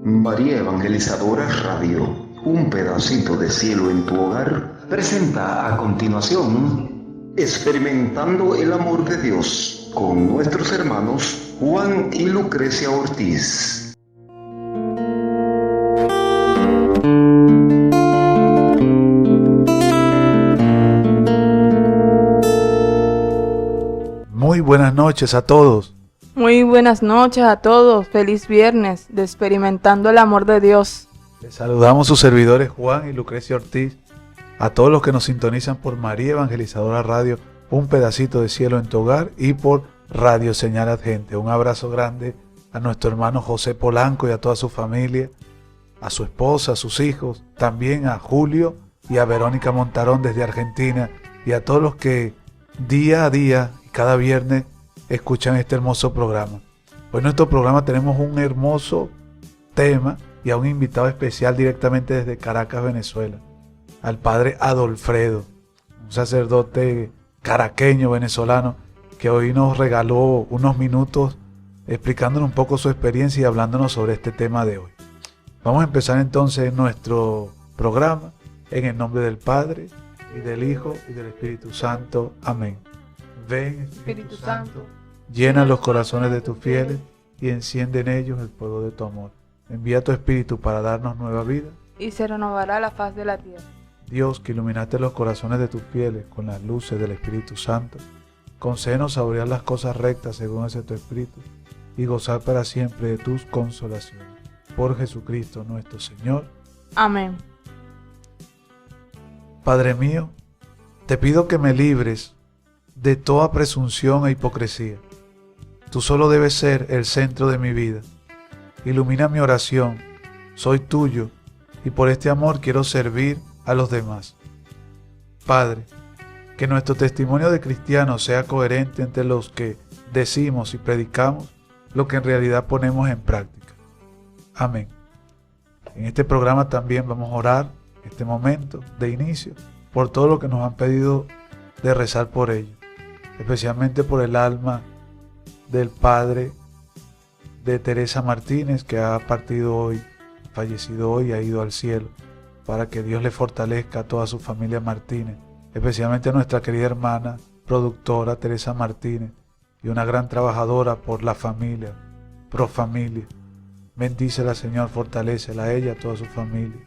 María Evangelizadora Radio, un pedacito de cielo en tu hogar, presenta a continuación Experimentando el Amor de Dios con nuestros hermanos Juan y Lucrecia Ortiz. Muy buenas noches a todos. Muy buenas noches a todos, feliz viernes de Experimentando el Amor de Dios. Les saludamos sus servidores Juan y Lucrecia Ortiz, a todos los que nos sintonizan por María Evangelizadora Radio, un pedacito de cielo en tu hogar, y por Radio Señal Adgente. Un abrazo grande a nuestro hermano José Polanco y a toda su familia, a su esposa, a sus hijos, también a Julio y a Verónica Montarón desde Argentina, y a todos los que día a día y cada viernes escuchan este hermoso programa. Hoy en nuestro programa tenemos un hermoso tema y a un invitado especial directamente desde Caracas, Venezuela, al padre Adolfredo, un sacerdote caraqueño venezolano que hoy nos regaló unos minutos explicándonos un poco su experiencia y hablándonos sobre este tema de hoy. Vamos a empezar entonces nuestro programa en el nombre del Padre y del Hijo y del Espíritu Santo. Amén. Ven, Espíritu Santo, llena los corazones de tus fieles y enciende en ellos el fuego de tu amor. Envía tu Espíritu para darnos nueva vida, Y se renovará la faz de la tierra. Dios, que iluminaste los corazones de tus fieles con las luces del Espíritu Santo, concédenos saborear las cosas rectas según ese tu Espíritu y gozar para siempre de tus consolaciones. Por Jesucristo nuestro Señor. Amén. Padre mío, te pido que me libres de toda presunción e hipocresía. Tú solo debes ser el centro de mi vida. Ilumina mi oración. Soy tuyo y por este amor quiero servir a los demás. Padre, que nuestro testimonio de cristianos sea coherente entre los que decimos y predicamos lo que en realidad ponemos en práctica. Amén. En este programa también vamos a orar, en este momento de inicio, por todo lo que nos han pedido de rezar por ellos, especialmente por el alma del padre de Teresa Martínez, que ha partido hoy, fallecido hoy, ha ido al cielo, para que Dios le fortalezca a toda su familia Martínez, especialmente a nuestra querida hermana productora Teresa Martínez, y una gran trabajadora por la familia, pro familia. Bendícela, Señor, fortalécela a ella, a toda su familia.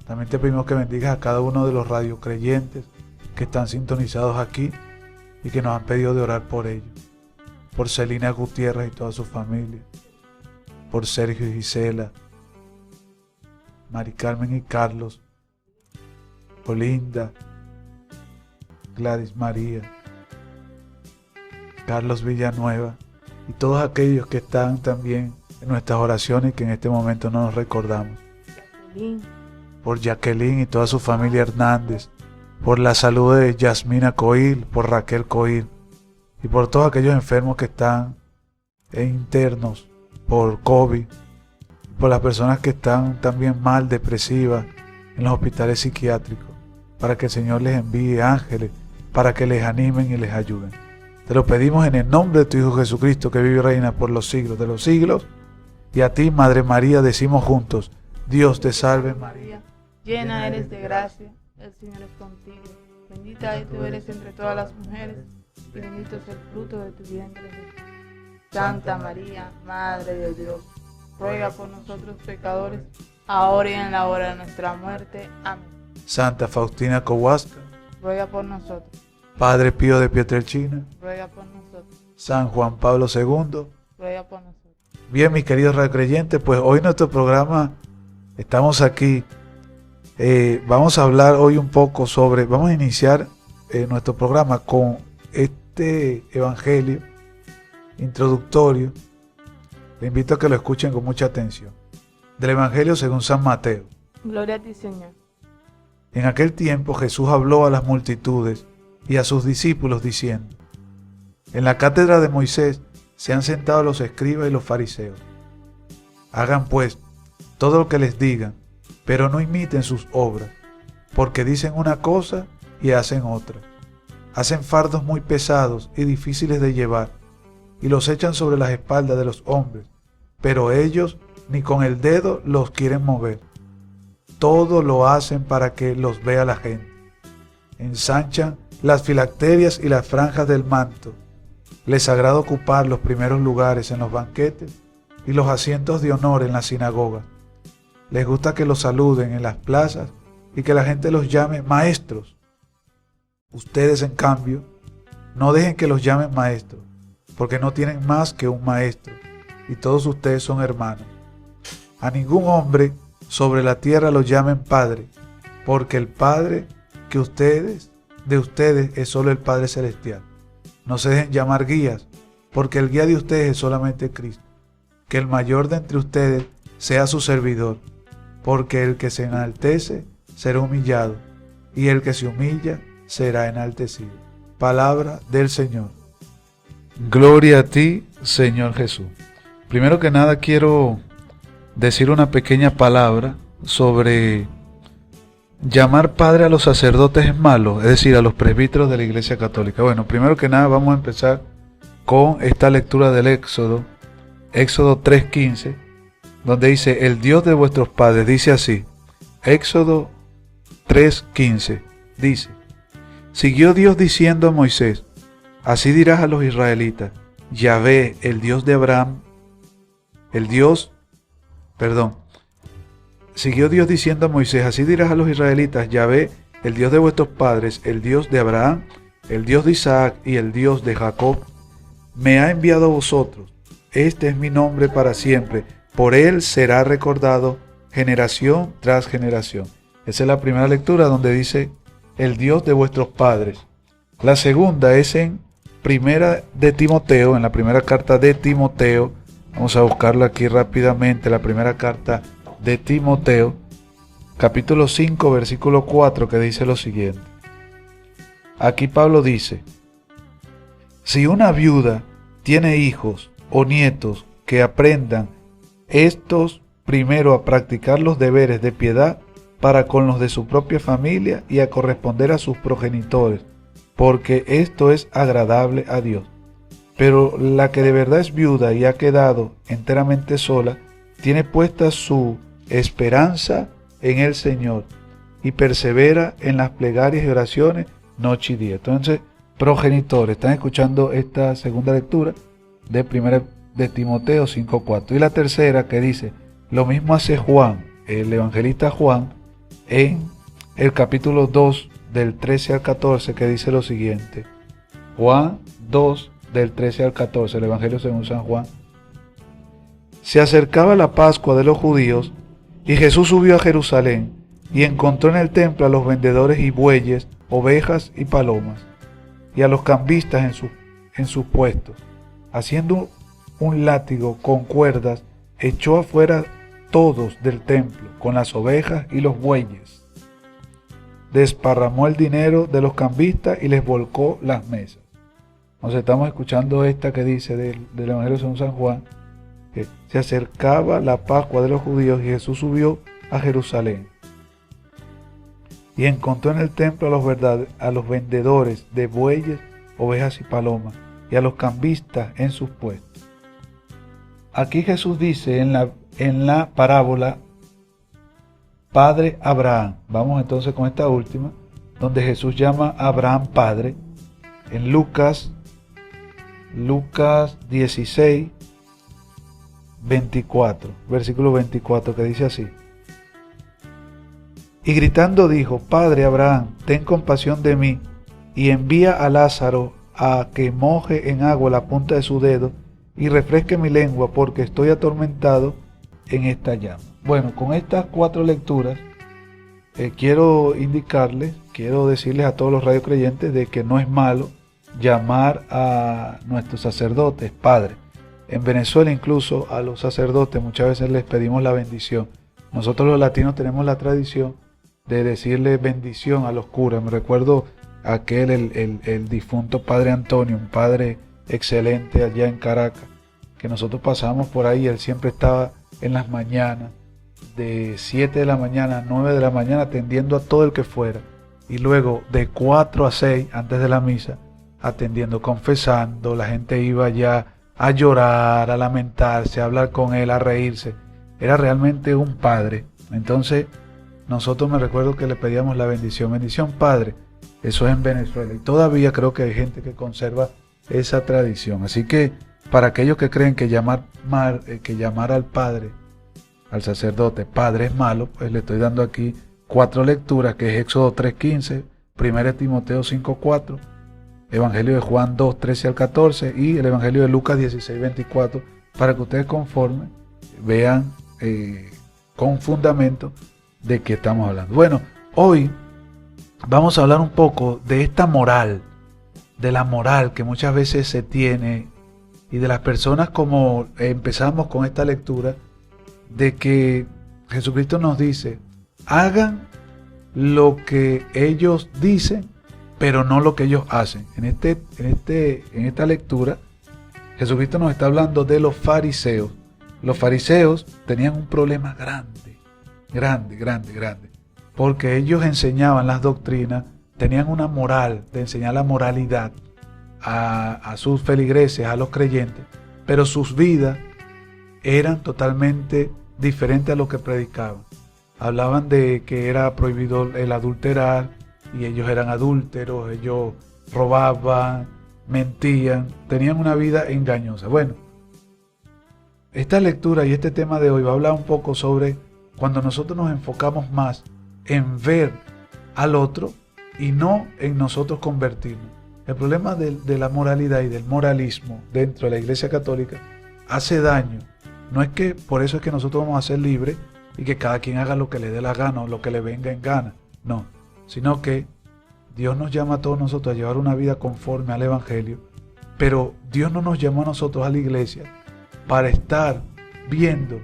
También te pedimos que bendigas a cada uno de los radiocreyentes que están sintonizados aquí y que nos han pedido de orar por ellos. Por Celina Gutiérrez y toda su familia. Por Sergio y Gisela. Mari Carmen y Carlos. Olinda. Gladys María. Carlos Villanueva. Y todos aquellos que están también en nuestras oraciones y que en este momento no nos recordamos. Por Jacqueline y toda su familia Hernández. Por la salud de Yasmina Coil, por Raquel Coil y por todos aquellos enfermos que están internos por COVID, por las personas que están también mal, depresivas, en los hospitales psiquiátricos, para que el Señor les envíe ángeles, para que les animen y les ayuden. Te lo pedimos en el nombre de tu Hijo Jesucristo, que vive y reina por los siglos de los siglos, y a ti, Madre María, decimos juntos: Dios te salve María, Llena eres de gracia, el Señor es contigo. Bendita tú eres entre todas las mujeres, y bendito es el fruto de tu vientre, Jesús. Santa María, Madre de Dios, ruega por nosotros pecadores, ahora y en la hora de nuestra muerte. Amén. Santa Faustina Kowalska, ruega por nosotros. Padre Pío de Pietrelcina, ruega por nosotros. San Juan Pablo II, ruega por nosotros. Bien, mis queridos radiocreyentes, pues hoy nuestro programa, estamos aquí. Vamos a hablar hoy un poco sobre, vamos a iniciar nuestro programa con este evangelio introductorio. Le invito a que lo escuchen con mucha atención. Del evangelio según San Mateo. Gloria a ti, Señor. En aquel tiempo Jesús habló a las multitudes y a sus discípulos diciendo: en la cátedra de Moisés se han sentado los escribas y los fariseos. Hagan pues todo lo que les digan, pero no imiten sus obras, porque dicen una cosa y hacen otra. Hacen fardos muy pesados y difíciles de llevar, y los echan sobre las espaldas de los hombres, pero ellos ni con el dedo los quieren mover. Todo lo hacen para que los vea la gente. Ensanchan las filacterias y las franjas del manto. Les agrada ocupar los primeros lugares en los banquetes y los asientos de honor en las sinagogas. Les gusta que los saluden en las plazas y que la gente los llame maestros. Ustedes, en cambio, no dejen que los llamen maestros, porque no tienen más que un maestro, y todos ustedes son hermanos. A ningún hombre sobre la tierra lo llamen Padre, porque el Padre de ustedes es solo el Padre Celestial. No se dejen llamar guías, porque el guía de ustedes es solamente Cristo. Que el mayor de entre ustedes sea su servidor, porque el que se enaltece será humillado, y el que se humilla será enaltecido. Palabra del Señor. Gloria a ti, Señor Jesús. Primero que nada quiero decir una pequeña palabra sobre llamar padre a los sacerdotes es malo, es decir, a los presbíteros de la Iglesia Católica. Bueno, primero que nada vamos a empezar con esta lectura del Éxodo 3:15, donde dice: el Dios de vuestros padres, dice así, Éxodo 3:15, dice: siguió Dios diciendo a Moisés, así dirás a los israelitas, Yahvé, el Dios de Abraham, siguió Dios diciendo a Moisés, así dirás a los israelitas, Yahvé, el Dios de vuestros padres, el Dios de Abraham, el Dios de Isaac y el Dios de Jacob, me ha enviado a vosotros. Este es mi nombre para siempre, por él será recordado generación tras generación. Esa es la primera lectura donde dice el Dios de vuestros padres. La segunda es en primera de Timoteo, en la primera carta de Timoteo. Vamos a buscarla aquí rápidamente, la primera carta de Timoteo, capítulo 5, versículo 4, que dice lo siguiente. Aquí Pablo dice: si una viuda tiene hijos o nietos, que aprendan estos primero a practicar los deberes de piedad para con los de su propia familia y a corresponder a sus progenitores, porque esto es agradable a Dios. Pero la que de verdad es viuda y ha quedado enteramente sola, tiene puesta su esperanza en el Señor y persevera en las plegarias y oraciones noche y día. Entonces, progenitores, están escuchando esta segunda lectura de primera de Timoteo 5:4. Y la tercera, que dice, lo mismo hace Juan, el evangelista Juan, en el capítulo 2 del 13 al 14, que dice lo siguiente. Juan 2 del 13 al 14, el evangelio según San Juan. Se acercaba la Pascua de los judíos y Jesús subió a Jerusalén y encontró en el templo a los vendedores y bueyes, ovejas y palomas, y a los cambistas en sus puestos. Haciendo un látigo con cuerdas, echó afuera todos del templo, con las ovejas y los bueyes. Desparramó el dinero de los cambistas y les volcó las mesas. Nos estamos escuchando esta que dice del Evangelio según San Juan, que se acercaba la Pascua de los judíos y Jesús subió a Jerusalén. Y encontró en el templo a los vendedores de bueyes, ovejas y palomas, y a los cambistas en sus puestos. Aquí Jesús dice en la parábola, Padre Abraham. Vamos entonces con esta última, donde Jesús llama a Abraham Padre, en Lucas 16, 24, versículo 24, que dice así. Y gritando dijo, Padre Abraham, ten compasión de mí, y envía a Lázaro a que moje en agua la punta de su dedo y refresque mi lengua, porque estoy atormentado en esta llama. Bueno, con estas 4 lecturas quiero decirles a todos los radiocreyentes de que no es malo llamar a nuestros sacerdotes Padre. En Venezuela incluso a los sacerdotes muchas veces les pedimos la bendición. Nosotros los latinos tenemos la tradición de decirle bendición a los curas. Me recuerdo el difunto Padre Antonio, un padre excelente allá en Caracas, que nosotros pasábamos por ahí, él siempre estaba en las mañanas de 7 de la mañana a 9 de la mañana atendiendo a todo el que fuera. Y luego de 4 a 6 antes de la misa atendiendo, confesando. La gente iba ya a llorar, a lamentarse, a hablar con él, a reírse. Era realmente un padre. Entonces nosotros me recuerdo que le pedíamos la bendición. Bendición, Padre. Eso es en Venezuela. Y todavía creo que hay gente que conserva esa tradición. Así que para aquellos que creen que llamar al Padre, al sacerdote, Padre es malo, pues le estoy dando aquí 4 lecturas, que es Éxodo 3:15, 1 Timoteo 5:4, Evangelio de Juan 2:13 al 14 y el Evangelio de Lucas 16:24, para que ustedes conforme vean con fundamento de qué estamos hablando. Bueno, hoy vamos a hablar un poco de esta moral, de la moral que muchas veces se tiene y de las personas, como empezamos con esta lectura, de que Jesucristo nos dice, hagan lo que ellos dicen, pero no lo que ellos hacen. En esta lectura, Jesucristo nos está hablando de los fariseos. Los fariseos tenían un problema grande, porque ellos enseñaban las doctrinas, tenían una moral de enseñar la moralidad a sus feligreses, a los creyentes, pero sus vidas eran totalmente diferentes a lo que predicaban. Hablaban de que era prohibido el adulterar, y ellos eran adúlteros, ellos robaban, mentían, tenían una vida engañosa. Bueno, esta lectura y este tema de hoy va a hablar un poco sobre cuando nosotros nos enfocamos más en ver al otro y no en nosotros convertirnos. El problema de la moralidad y del moralismo dentro de la Iglesia Católica hace daño. No es que por eso es que nosotros vamos a ser libres y que cada quien haga lo que le dé la gana o lo que le venga en gana. No, sino que Dios nos llama a todos nosotros a llevar una vida conforme al Evangelio, pero Dios no nos llamó a nosotros a la iglesia para estar viendo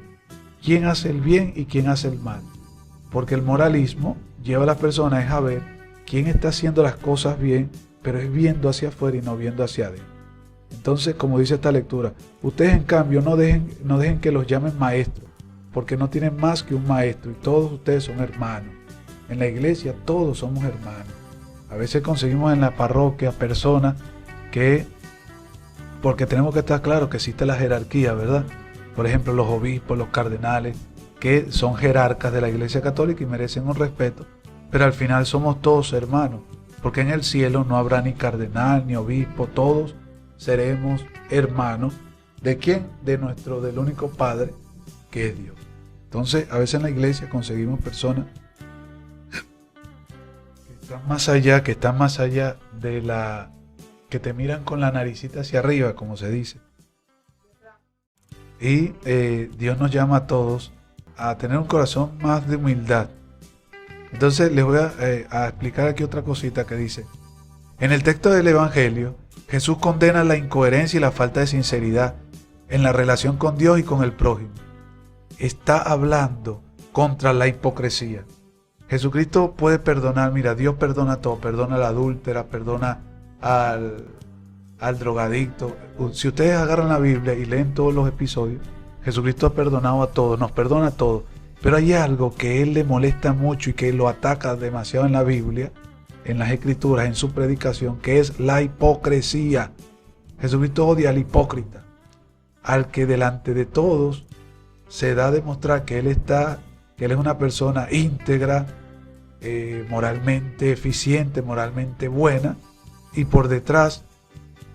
quién hace el bien y quién hace el mal. Porque el moralismo lleva a las personas a ver quién está haciendo las cosas bien, pero es viendo hacia afuera y no viendo hacia adentro. Entonces, como dice esta lectura, ustedes en cambio no dejen que los llamen maestros, porque no tienen más que un maestro y todos ustedes son hermanos. En la iglesia todos somos hermanos. A veces conseguimos en la parroquia personas que, porque tenemos que estar claros que existe la jerarquía, ¿verdad? Por ejemplo, los obispos, los cardenales, que son jerarcas de la Iglesia Católica y merecen un respeto, pero al final somos todos hermanos, porque en el cielo no habrá ni cardenal ni obispo, todos seremos hermanos. ¿De quién? Del único Padre, que es Dios. Entonces, a veces en la iglesia conseguimos personas que están más allá de la que te miran con la naricita hacia arriba, como se dice. Y Dios nos llama a todos a tener un corazón más de humildad. Entonces les voy a explicar aquí otra cosita que dice. En el texto del Evangelio, Jesús condena la incoherencia y la falta de sinceridad en la relación con Dios y con el prójimo. Está hablando contra la hipocresía. Jesucristo puede perdonar, mira, Dios perdona todo, perdona a la adúltera, perdona al drogadicto. Si ustedes agarran la Biblia y leen todos los episodios, Jesucristo ha perdonado a todos, nos perdona a todos. Pero hay algo que Él le molesta mucho y que lo ataca demasiado en la Biblia, en las Escrituras, en su predicación, que es la hipocresía. Jesucristo odia al hipócrita, al que delante de todos se da a demostrar que Él es una persona íntegra, moralmente eficiente, moralmente buena, y por detrás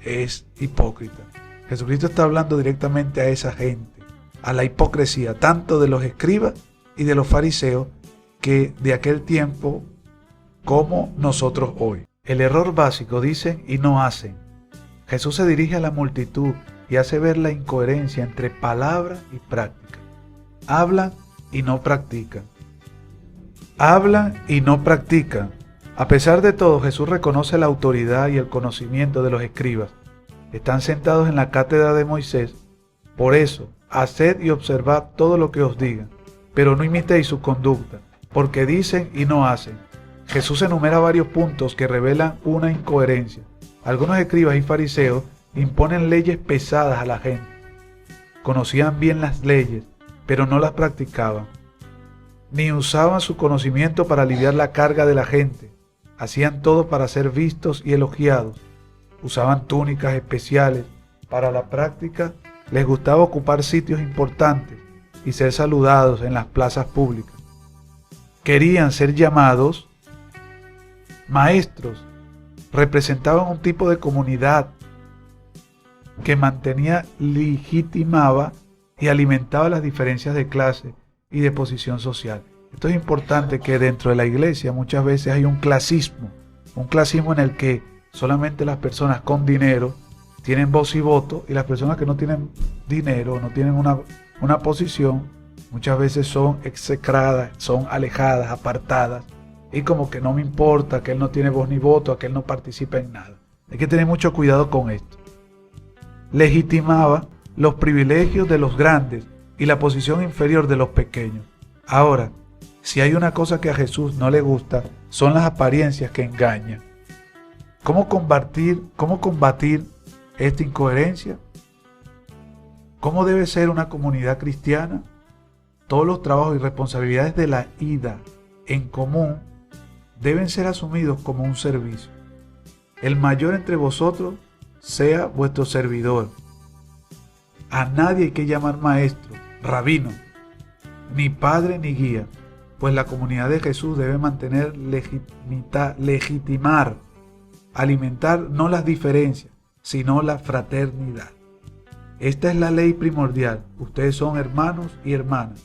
es hipócrita. Jesucristo está hablando directamente a esa gente, a la hipocresía, tanto de los escribas y de los fariseos, que de aquel tiempo como nosotros hoy. El error básico, dicen y no hacen. Jesús se dirige a la multitud y hace ver la incoherencia entre palabra y práctica. Hablan y no practican. Hablan y no practican. A pesar de todo, Jesús reconoce la autoridad y el conocimiento de los escribas. Están sentados en la cátedra de Moisés. Por eso, haced y observad todo lo que os digan, pero no imitéis su conducta, porque dicen y no hacen. Jesús enumera varios puntos que revelan una incoherencia. Algunos escribas y fariseos imponen leyes pesadas a la gente. Conocían bien las leyes, pero no las practicaban. ni usaban su conocimiento para aliviar la carga de la gente. Hacían todo para ser vistos y elogiados. Usaban túnicas especiales. Para la práctica, les gustaba ocupar sitios importantes y ser saludados en las plazas públicas. Querían ser llamados maestros. Representaban un tipo de comunidad que mantenía, legitimaba y alimentaba las diferencias de clase y de posición social. Esto es importante, que dentro de la iglesia muchas veces hay un clasismo en el que solamente las personas con dinero tienen voz y voto, y las personas que no tienen dinero, no tienen una posición, muchas veces son execradas, son alejadas, apartadas, y como que no me importa, aquel no tiene voz ni voto, aquel no participa en nada. Hay que tener mucho cuidado con esto. Legitimaba los privilegios de los grandes y la posición inferior de los pequeños. Ahora, si hay una cosa que a Jesús no le gusta, son las apariencias que engañan. ¿Cómo combatir esta incoherencia? ¿Cómo debe ser una comunidad cristiana? Todos los trabajos y responsabilidades de la ida en común deben ser asumidos como un servicio. El mayor entre vosotros sea vuestro servidor. A nadie hay que llamar maestro, rabino, ni padre ni guía, pues la comunidad de Jesús debe mantener, legitimar, alimentar no las diferencias, sino la fraternidad. Esta es la ley primordial. Ustedes son hermanos y hermanas.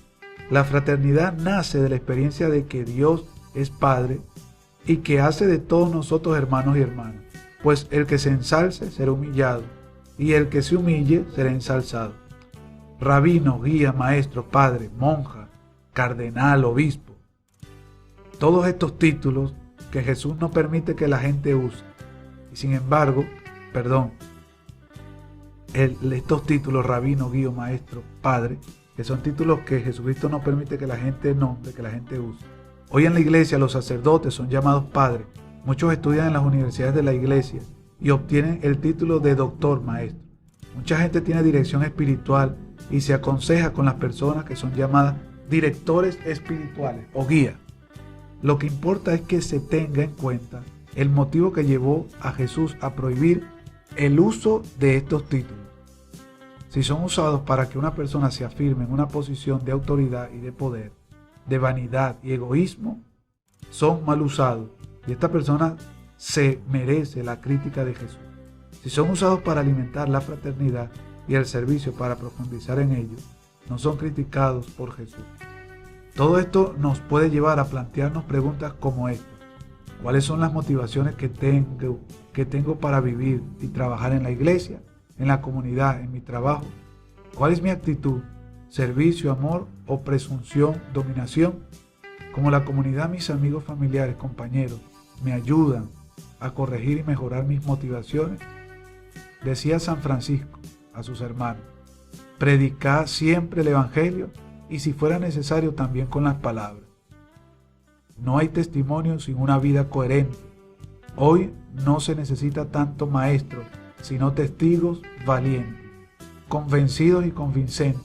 La fraternidad nace de la experiencia de que Dios es Padre y que hace de todos nosotros hermanos y hermanas. Pues el que se ensalce será humillado, y el que se humille será ensalzado. Rabino, guía, maestro, padre, monja, cardenal, obispo. Todos estos títulos que Jesús no permite que la gente use. Y sin embargo, estos títulos, rabino, guía, maestro, padre, que son títulos que Jesucristo no permite que la gente nombre, que la gente use. Hoy en la iglesia los sacerdotes son llamados padres. Muchos estudian en las universidades de la iglesia y obtienen el título de doctor, maestro. Mucha gente tiene dirección espiritual y se aconseja con las personas que son llamadas directores espirituales o guías. Lo que importa es que se tenga en cuenta el motivo que llevó a Jesús a prohibir el uso de estos títulos. Si son usados para que una persona se afirme en una posición de autoridad y de poder, de vanidad y egoísmo, son mal usados, y esta persona se merece la crítica de Jesús. Si son usados para alimentar la fraternidad y el servicio para profundizar en ello, no son criticados por Jesús. Todo esto nos puede llevar a plantearnos preguntas como esta. ¿Cuáles son las motivaciones que tengo para vivir y trabajar en la iglesia, en la comunidad, en mi trabajo? ¿Cuál es mi actitud? ¿Servicio, amor o presunción, dominación? Como la comunidad, mis amigos, familiares, compañeros, me ayudan a corregir y mejorar mis motivaciones. Decía San Francisco a sus hermanos: predicad siempre el Evangelio, y si fuera necesario también con las palabras. No hay testimonio sin una vida coherente. Hoy no se necesita tanto maestros, sino testigos valientes, convencidos y convincentes,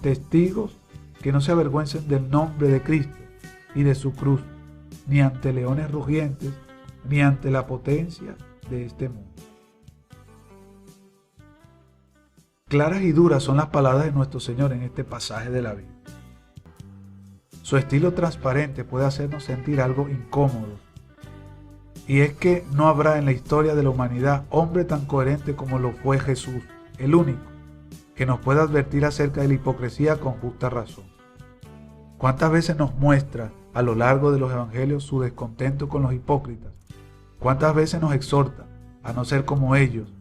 testigos que no se avergüencen del nombre de Cristo y de su cruz, ni ante leones rugientes, ni ante la potencia de este mundo. Claras y duras son las palabras de nuestro Señor en este pasaje de la Biblia. Su estilo transparente puede hacernos sentir algo incómodos, y es que no habrá en la historia de la humanidad hombre tan coherente como lo fue Jesús, el único, que nos pueda advertir acerca de la hipocresía con justa razón. ¿Cuántas veces nos muestra a lo largo de los evangelios su descontento con los hipócritas? ¿Cuántas veces nos exhorta a no ser como ellos?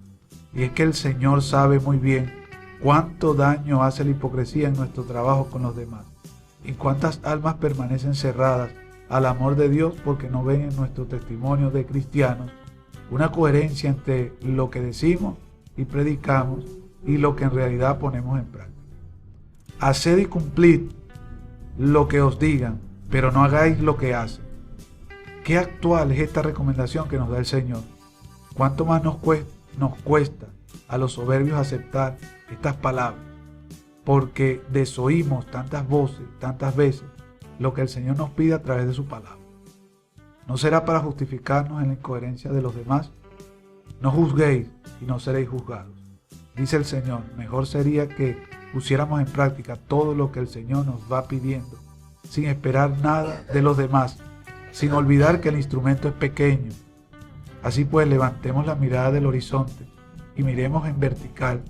Y es que el Señor sabe muy bien cuánto daño hace la hipocresía en nuestro trabajo con los demás, y cuántas almas permanecen cerradas al amor de Dios porque no ven en nuestro testimonio de cristianos una coherencia entre lo que decimos y predicamos y lo que en realidad ponemos en práctica. Haced y cumplid lo que os digan, pero no hagáis lo que hacen. Qué actual es esta recomendación que nos da el Señor. Cuánto más nos cuesta a los soberbios aceptar estas palabras, porque desoímos tantas voces, tantas veces, lo que el Señor nos pide a través de su palabra. No será para justificarnos en la incoherencia de los demás. No juzguéis y no seréis juzgados. Dice el Señor, mejor sería que pusiéramos en práctica todo lo que el Señor nos va pidiendo, sin esperar nada de los demás, sin olvidar que el instrumento es pequeño. Así pues, levantemos la mirada del horizonte y miremos en vertical,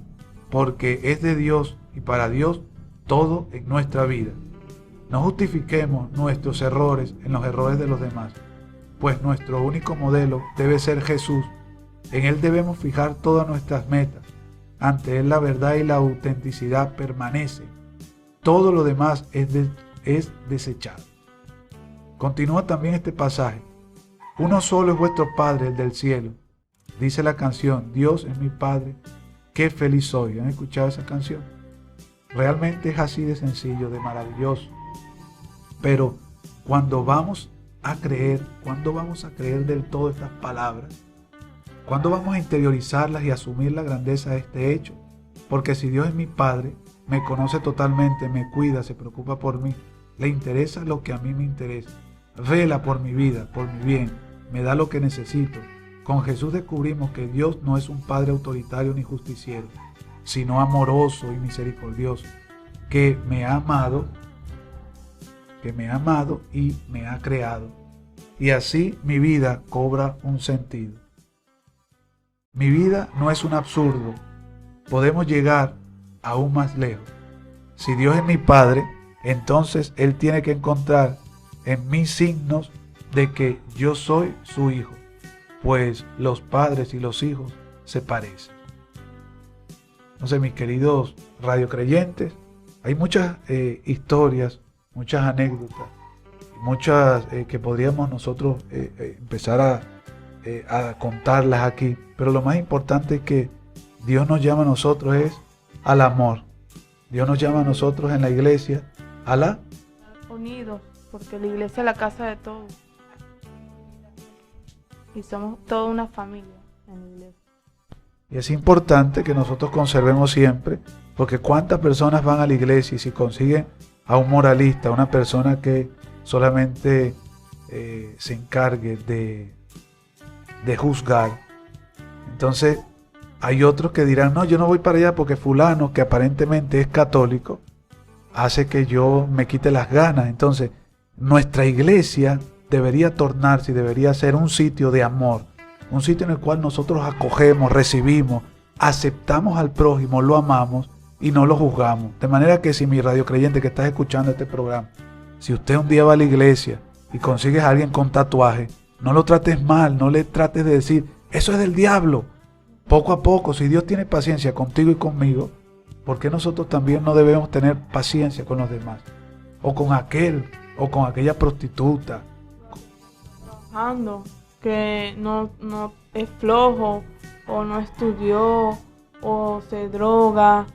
porque es de Dios y para Dios todo en nuestra vida. No justifiquemos nuestros errores en los errores de los demás, pues nuestro único modelo debe ser Jesús. En Él debemos fijar todas nuestras metas. Ante Él la verdad y la autenticidad permanecen. Todo lo demás es desechado. Continúa también este pasaje. Uno solo es vuestro Padre, el del cielo. Dice la canción, Dios es mi Padre, qué feliz soy. ¿Han escuchado esa canción? Realmente es así de sencillo, de maravilloso. Pero cuando vamos a creer del todo estas palabras, ¿cuándo vamos a interiorizarlas y asumir la grandeza de este hecho? Porque si Dios es mi Padre, me conoce totalmente, me cuida, se preocupa por mí, le interesa lo que a mí me interesa, vela por mi vida, por mi bien, me da lo que necesito. Con Jesús descubrimos que Dios no es un Padre autoritario ni justiciero, sino amoroso y misericordioso, que me ha amado y me ha creado. Y así mi vida cobra un sentido. Mi vida no es un absurdo. Podemos llegar aún más lejos. Si Dios es mi Padre, entonces Él tiene que encontrar en mí signos de que yo soy su hijo, pues los padres y los hijos se parecen. Entonces, mis queridos radiocreyentes, hay muchas historias, muchas anécdotas, muchas que podríamos nosotros empezar a contarlas aquí, pero lo más importante es que Dios nos llama a nosotros es al amor. Dios nos llama a nosotros en la iglesia a la unidos, porque la iglesia es la casa de todos y somos toda una familia en la iglesia. Y es importante que nosotros conservemos siempre, porque cuántas personas van a la iglesia y si consiguen a un moralista, una persona que solamente se encargue de juzgar, entonces hay otros que dirán, no, yo no voy para allá porque fulano, que aparentemente es católico, hace que yo me quite las ganas. Entonces, nuestra iglesia debería tornarse y debería ser un sitio de amor, un sitio en el cual nosotros acogemos, recibimos, aceptamos al prójimo, lo amamos y no lo juzgamos. De manera que si mi radiocreyente que estás escuchando este programa, si usted un día va a la iglesia y consigues a alguien con tatuaje, no lo trates mal, no le trates de decir, eso es del diablo. Poco a poco, si Dios tiene paciencia contigo y conmigo, ¿por qué nosotros también no debemos tener paciencia con los demás? O con aquel, o con aquella prostituta. Que no es flojo, o no estudió, o se droga,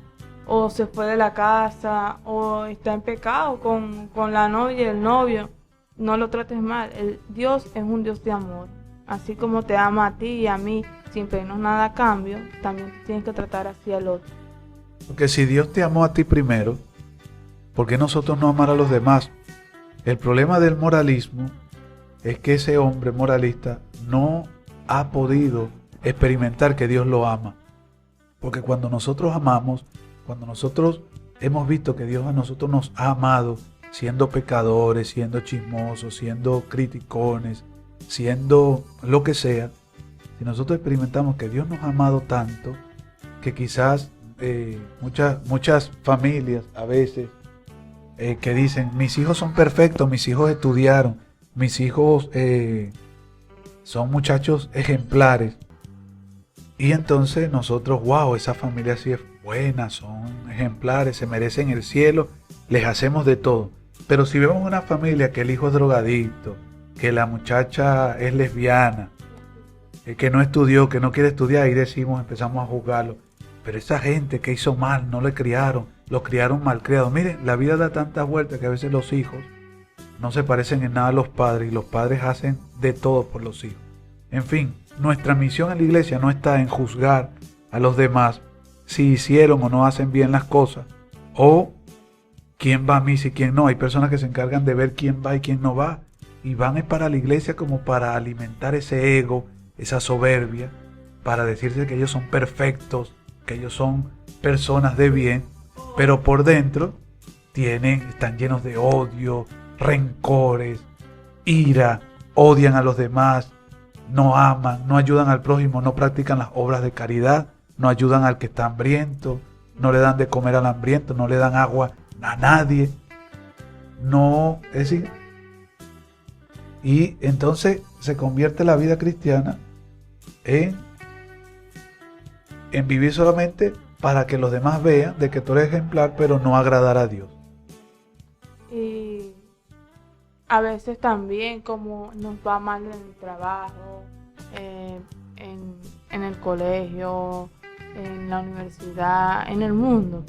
o se fue de la casa, o está en pecado con la novia y el novio. No lo trates mal. Dios es un Dios de amor. Así como te ama a ti y a mí, sin pedirnos nada a cambio, también tienes que tratar así al otro. Porque si Dios te amó a ti primero, ¿por qué nosotros no amar a los demás? El problema del moralismo es que ese hombre moralista no ha podido experimentar que Dios lo ama. Porque cuando nosotros amamos, cuando nosotros hemos visto que Dios a nosotros nos ha amado, siendo pecadores, siendo chismosos, siendo criticones, siendo lo que sea, si nosotros experimentamos que Dios nos ha amado tanto, que quizás muchas familias a veces que dicen, mis hijos son perfectos, mis hijos estudiaron, mis hijos son muchachos ejemplares, y entonces nosotros, wow, esa familia sí es buena, son ejemplares, se merecen el cielo, les hacemos de todo. Pero si vemos una familia que el hijo es drogadicto, que la muchacha es lesbiana, que no estudió, que no quiere estudiar, ahí empezamos a juzgarlo. Pero esa gente que hizo mal, no le criaron, los criaron mal criados. Miren, la vida da tantas vueltas que a veces los hijos no se parecen en nada a los padres y los padres hacen de todo por los hijos. En fin, nuestra misión en la iglesia no está en juzgar a los demás si hicieron o no hacen bien las cosas, o quién va a misa y quién no. Hay personas que se encargan de ver quién va y quién no va. Y van para la iglesia como para alimentar ese ego, esa soberbia, para decirse que ellos son perfectos, que ellos son personas de bien, pero por dentro están llenos de odio, rencores, ira, odian a los demás, no aman, no ayudan al prójimo, no practican las obras de caridad, no ayudan al que está hambriento, no le dan de comer al hambriento, no le dan agua a nadie. No, es decir, y entonces se convierte la vida cristiana en vivir solamente para que los demás vean de que tú eres ejemplar, pero no agradar a Dios. Y a veces también como nos va mal en el trabajo, en el colegio, en la universidad, en el mundo.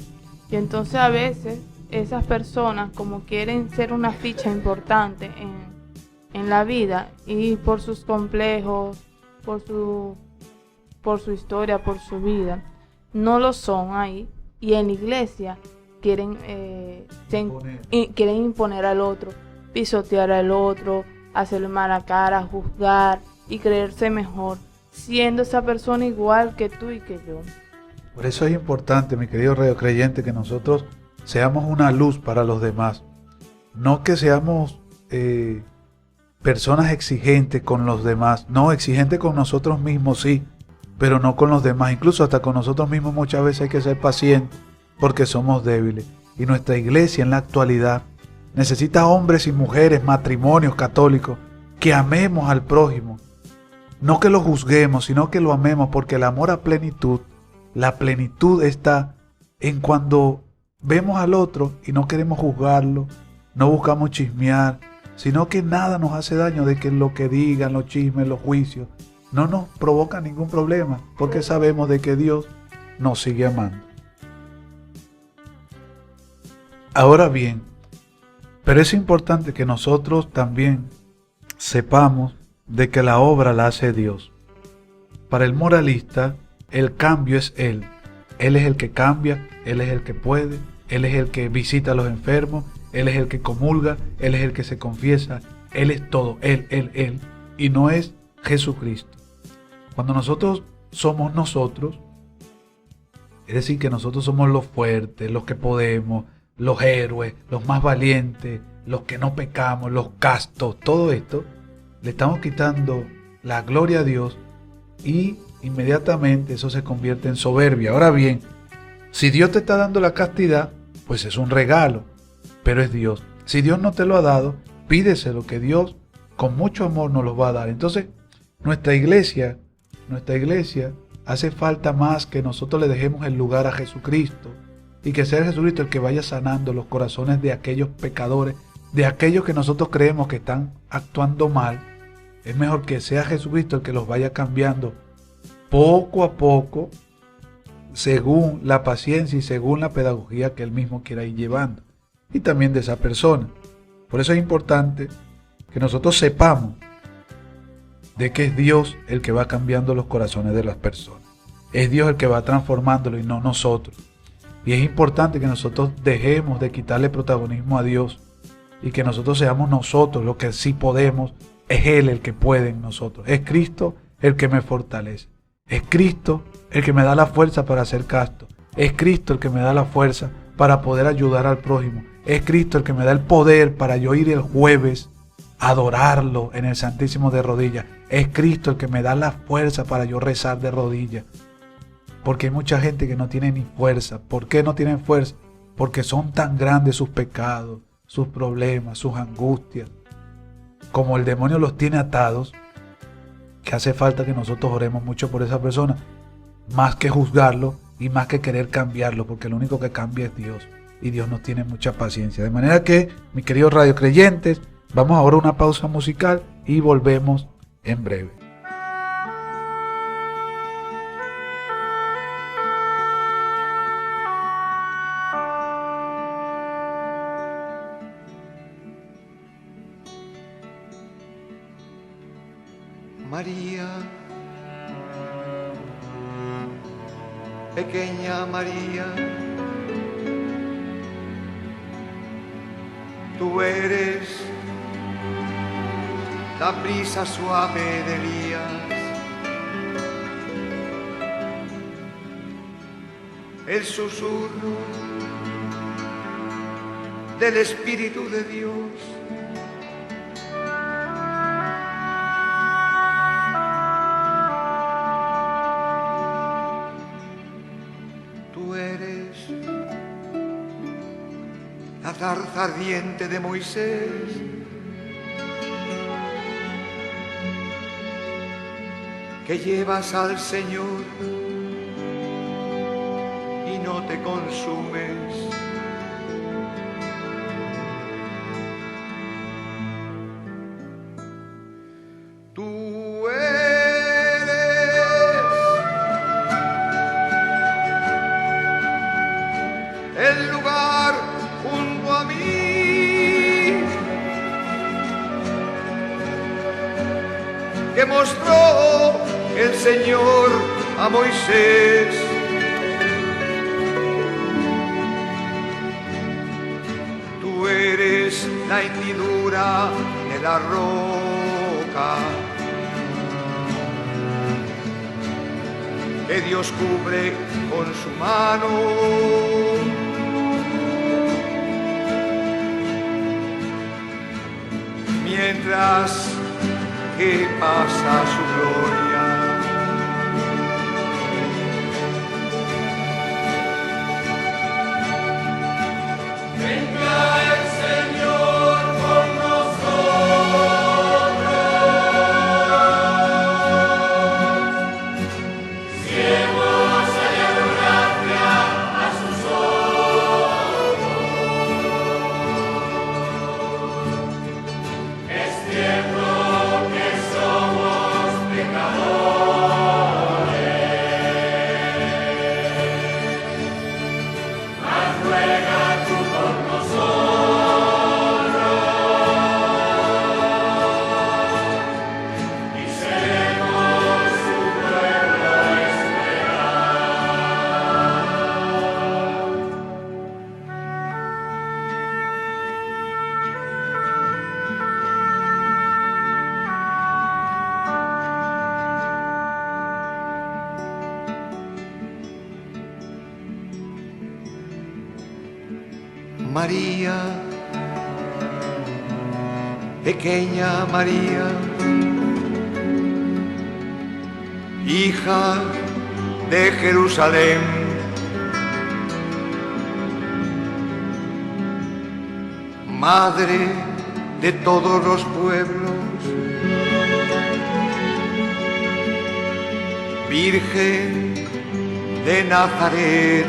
Y entonces a veces esas personas como quieren ser una ficha importante en la vida, y por sus complejos, por su historia, por su vida, no lo son ahí, y en la iglesia quieren imponer al otro, pisotear al otro, hacerle mala cara, juzgar y creerse mejor, siendo esa persona igual que tú y que yo. Por eso es importante, mi querido radio creyente, que nosotros seamos una luz para los demás. No que seamos personas exigentes con los demás. No, exigentes con nosotros mismos, sí, pero no con los demás. Incluso hasta con nosotros mismos muchas veces hay que ser pacientes porque somos débiles. Y nuestra iglesia en la actualidad necesita hombres y mujeres, matrimonios católicos, que amemos al prójimo. No que lo juzguemos, sino que lo amemos, porque el amor a plenitud, la plenitud está en cuando vemos al otro y no queremos juzgarlo, no buscamos chismear, sino que nada nos hace daño de que lo que digan, los chismes, los juicios, no nos provoca ningún problema, porque sabemos de que Dios nos sigue amando. Ahora bien, pero es importante que nosotros también sepamos de que la obra la hace Dios. Para el moralista, el cambio es Él. Él es el que cambia, Él es el que puede, Él es el que visita a los enfermos, Él es el que comulga, Él es el que se confiesa, Él es todo, Él, y no es Jesucristo. Cuando nosotros somos nosotros, es decir, que nosotros somos los fuertes, los que podemos, los héroes, los más valientes, los que no pecamos, los castos, todo esto, le estamos quitando la gloria a Dios y inmediatamente eso se convierte en soberbia. Ahora bien, si Dios te está dando la castidad, pues es un regalo, pero es Dios. Si Dios no te lo ha dado, pídeselo, que Dios con mucho amor nos lo va a dar. Entonces, nuestra iglesia hace falta más que nosotros le dejemos el lugar a Jesucristo, y que sea Jesucristo el que vaya sanando los corazones de aquellos pecadores, de aquellos que nosotros creemos que están actuando mal. Es mejor que sea Jesucristo el que los vaya cambiando poco a poco, según la paciencia y según la pedagogía que Él mismo quiera ir llevando, y también de esa persona. Por eso es importante que nosotros sepamos de que es Dios el que va cambiando los corazones de las personas. Es Dios el que va transformándolo y no nosotros. Y es importante que nosotros dejemos de quitarle protagonismo a Dios y que nosotros seamos nosotros los que sí podemos. Es Él el que puede en nosotros. Es Cristo el que me fortalece. Es Cristo el que me da la fuerza para ser casto. Es Cristo el que me da la fuerza para poder ayudar al prójimo. Es Cristo el que me da el poder para yo ir el jueves a adorarlo en el Santísimo de rodillas. Es Cristo el que me da la fuerza para yo rezar de rodillas. Porque hay mucha gente que no tiene ni fuerza. ¿Por qué no tienen fuerza? Porque son tan grandes sus pecados, sus problemas, sus angustias. Como el demonio los tiene atados, que hace falta que nosotros oremos mucho por esa persona, más que juzgarlo y más que querer cambiarlo, porque lo único que cambia es Dios, y Dios nos tiene mucha paciencia. De manera que, mis queridos radiocreyentes, vamos ahora a una pausa musical y volvemos en breve. María, pequeña María, Tú eres la brisa suave de Elías, el susurro del Espíritu de Dios. Tú eres la zarza ardiente de Moisés, que llevas al Señor y no te consumes. Tú eres el lugar junto a mí que mostró el Señor a Moisés. Tú eres la hendidura de la roca que Dios cubre con su mano. Mientras que pasa su gloria. María, pequeña María, hija de Jerusalén, madre de todos los pueblos, Virgen de Nazaret.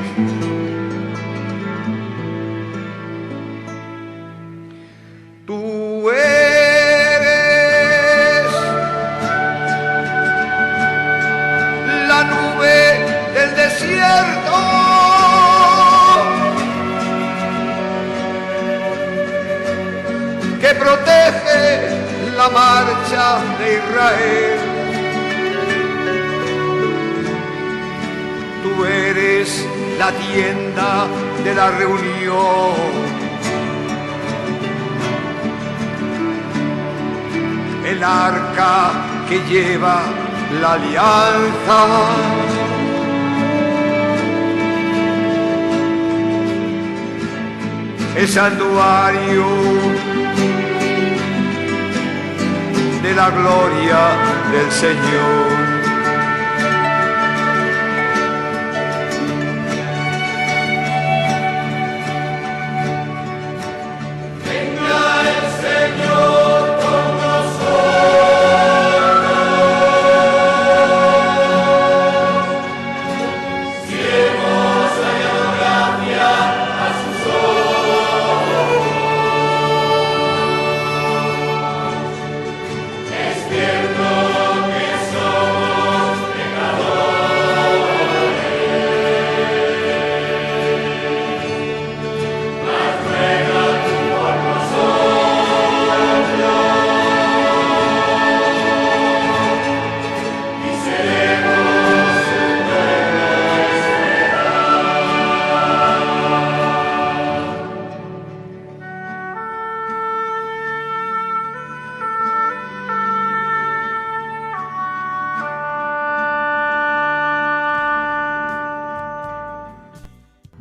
Tú eres la nube del desierto, que protege la marcha de Israel. Tú eres la tienda de la reunión, el arca que lleva la alianza, el santuario de la gloria del Señor. Es cierto que somos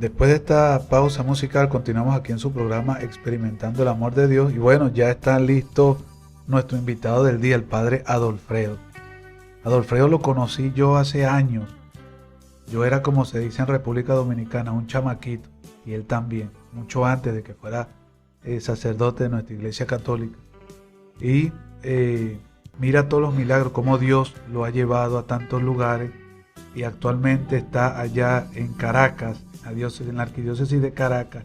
Después de esta pausa musical continuamos aquí en su programa Experimentando el Amor de Dios. Y bueno, ya está listo nuestro invitado del día, el padre Adolfredo. Adolfredo lo conocí yo hace años. Yo era, como se dice en República Dominicana, un chamaquito. Y él también, mucho antes de que fuera sacerdote de nuestra iglesia católica. Y mira todos los milagros, cómo Dios lo ha llevado a tantos lugares. Y actualmente está allá en Caracas, en la arquidiócesis de Caracas,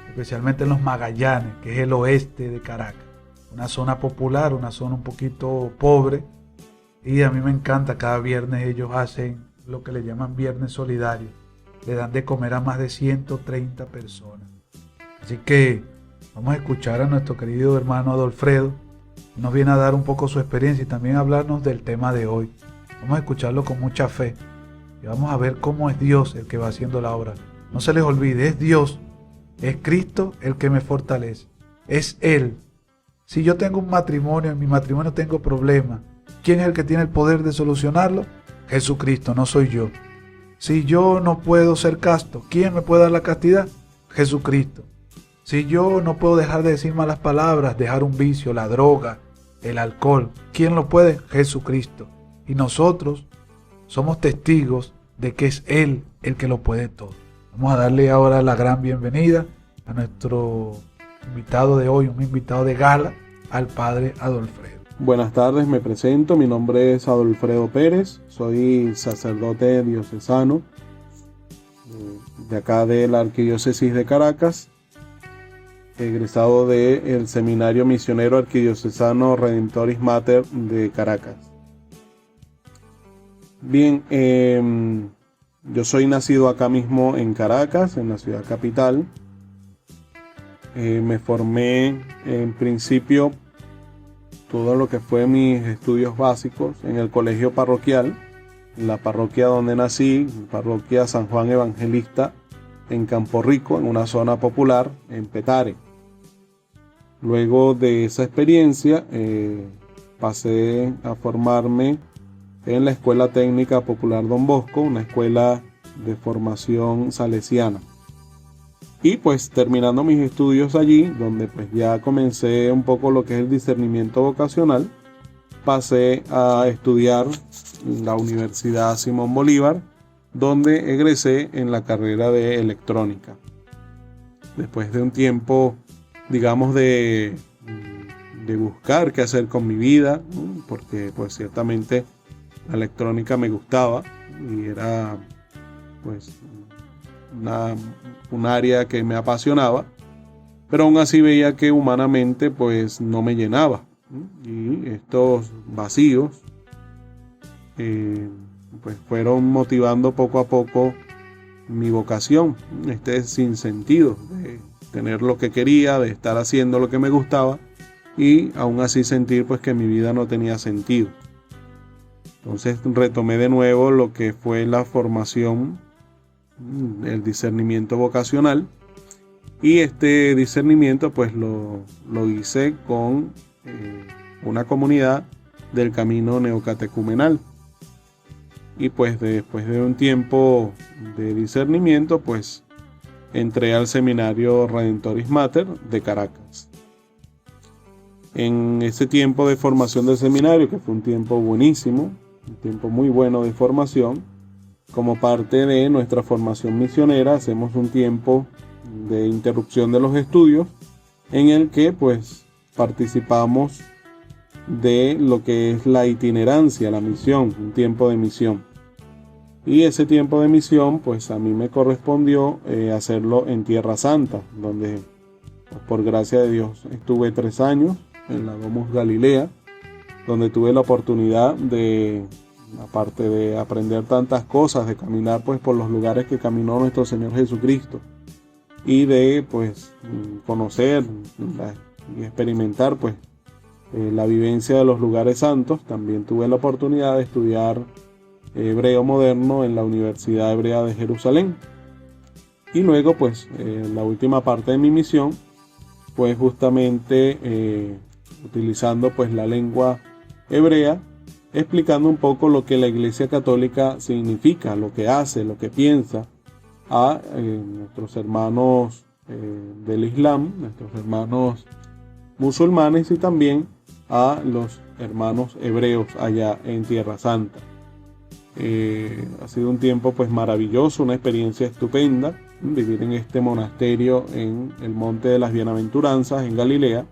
especialmente en los Magallanes, que es el oeste de Caracas. Una zona popular, una zona un poquito pobre. Y a mí me encanta, cada viernes ellos hacen lo que le llaman Viernes Solidario. Le dan de comer a más de 130 personas. Así que vamos a escuchar a nuestro querido hermano Adolfredo. Nos viene a dar un poco su experiencia y también hablarnos del tema de hoy. Vamos a escucharlo con mucha fe. Y vamos a ver cómo es Dios el que va haciendo la obra. No se les olvide, es Dios, es Cristo el que me fortalece. Es Él. Si yo tengo un matrimonio, en mi matrimonio tengo problemas, ¿quién es el que tiene el poder de solucionarlo? Jesucristo, no soy yo. Si yo no puedo ser casto, ¿quién me puede dar la castidad? Jesucristo. Si yo no puedo dejar de decir malas palabras, dejar un vicio, la droga, el alcohol, ¿quién lo puede? Jesucristo. Y nosotros somos testigos de que es Él el que lo puede todo. Vamos a darle ahora la gran bienvenida a nuestro invitado de hoy, un invitado de gala, al padre Adolfredo. Buenas tardes, me presento, mi nombre es Adolfredo Pérez, soy sacerdote diocesano de acá de la arquidiócesis de Caracas, egresado del Seminario Misionero Arquidiocesano Redentoris Mater de Caracas. Bien, yo soy nacido acá mismo en Caracas, en la ciudad capital. Me formé en principio todo lo que fue mis estudios básicos en el colegio parroquial, la parroquia donde nací, parroquia San Juan Evangelista, en Campo Rico, en una zona popular, en Petare. Luego de esa experiencia, pasé a formarme en la Escuela Técnica Popular Don Bosco, una escuela de formación salesiana. Y pues terminando mis estudios allí, donde pues ya comencé un poco lo que es el discernimiento vocacional, pasé a estudiar en la Universidad Simón Bolívar, donde egresé en la carrera de electrónica. Después de un tiempo, digamos, de buscar qué hacer con mi vida, ¿no? Porque pues ciertamente la electrónica me gustaba y era pues un área que me apasionaba, pero aún así veía que humanamente pues no me llenaba, ¿no? Y estos vacíos pues fueron motivando poco a poco mi vocación, este sinsentido de tener lo que quería, de estar haciendo lo que me gustaba y aún así sentir pues que mi vida no tenía sentido. Entonces retomé de nuevo lo que fue la formación, el discernimiento vocacional, y este discernimiento pues lo hice con una comunidad del camino neocatecumenal. Y pues después de un tiempo de discernimiento pues entré al Seminario Redentoris Mater de Caracas. En ese tiempo de formación del seminario, que fue un tiempo buenísimo, un tiempo muy bueno de formación, como parte de nuestra formación misionera hacemos un tiempo de interrupción de los estudios en el que pues participamos de lo que es la itinerancia, la misión, un tiempo de misión. Y ese tiempo de misión pues a mí me correspondió hacerlo en Tierra Santa, donde pues, por gracia de Dios estuve 3 años en la Domus Galilea, donde tuve la oportunidad de, aparte de aprender tantas cosas, de caminar pues por los lugares que caminó nuestro Señor Jesucristo y de pues conocer y experimentar pues la vivencia de los lugares santos. También tuve la oportunidad de estudiar hebreo moderno en la Universidad Hebrea de Jerusalén. Y luego pues la última parte de mi misión fue justamente utilizando pues la lengua hebrea, explicando un poco lo que la Iglesia Católica significa, lo que hace, lo que piensa, a nuestros hermanos del Islam, nuestros hermanos musulmanes y también a los hermanos hebreos allá en Tierra Santa. Ha sido un tiempo pues maravilloso, una experiencia estupenda, vivir en este monasterio en el Monte de las Bienaventuranzas en Galilea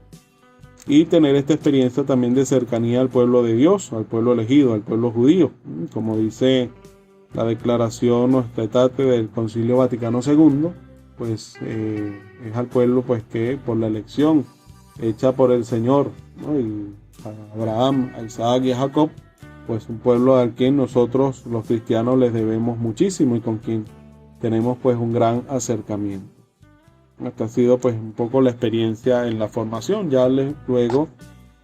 y tener esta experiencia también de cercanía al pueblo de Dios, al pueblo elegido, al pueblo judío, como dice la declaración Nostra Aetate del Concilio Vaticano II, pues es al pueblo pues que por la elección hecha por el Señor, ¿no? Y a Abraham, a Isaac y a Jacob, pues un pueblo al quien nosotros los cristianos les debemos muchísimo y con quien tenemos pues un gran acercamiento. Esta ha sido pues un poco la experiencia en la formación. Ya luego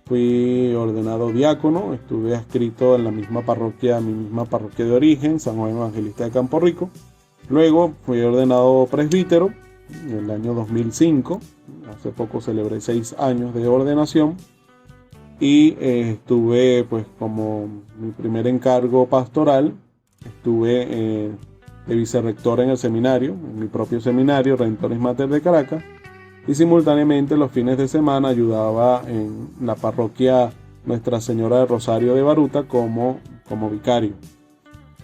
fui ordenado diácono, estuve adscrito en la misma parroquia, mi misma parroquia de origen, San Juan Evangelista de Campo Rico. Luego fui ordenado presbítero en el año 2005, hace poco celebré 6 años de ordenación y estuve pues como mi primer encargo pastoral, estuve de vicerrector en el seminario, en mi propio seminario, Redentoris Mater de Caracas, y simultáneamente los fines de semana ayudaba en la parroquia Nuestra Señora de Rosario de Baruta como vicario.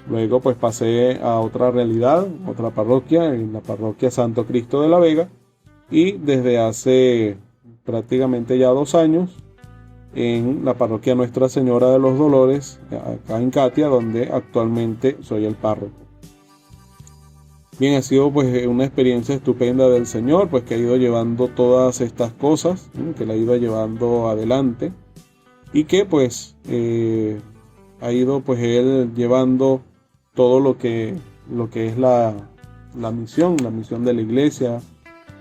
Luego pues pasé a otra realidad, otra parroquia, en la parroquia Santo Cristo de la Vega, y desde hace prácticamente ya 2 años en la parroquia Nuestra Señora de los Dolores, acá en Catia, donde actualmente soy el párroco. Bien, ha sido pues una experiencia estupenda del Señor, pues que ha ido llevando todas estas cosas, que la ha ido llevando adelante y que pues ha ido pues Él llevando todo lo que es la misión de la iglesia,